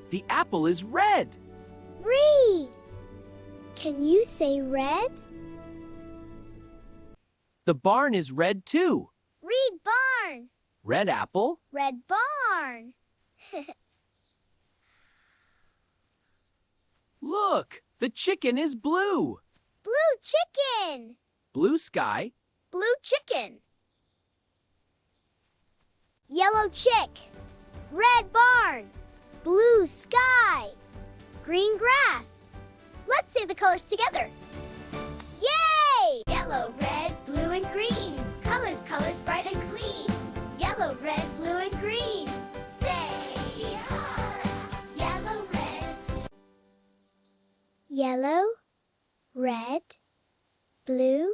The apple is red. Read. Can you say red? The barn is red too. Read barn. Red apple. Red barn. Look, the chicken is blue. Blue chicken. Blue sky. Blue chicken. Yellow chick. Red barn. Blue sky. Green grass. Let's say the colors together. Yay! Yellow, red, blue, and green. Colors, colors, bright and clean. Yellow, red, blue, and green. Say yellow, red. Yellow, red, blue,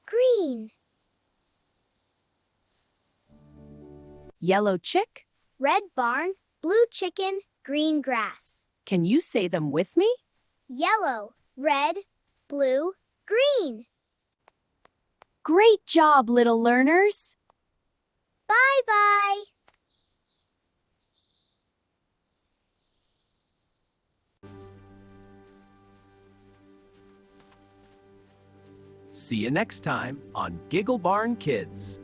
green. Yellow chick. Red barn, blue chicken, green grass. Can you say them with me? Yellow, red, blue, green. Great job, little learners! Bye-bye. See you next time on Giggle Barn Kids.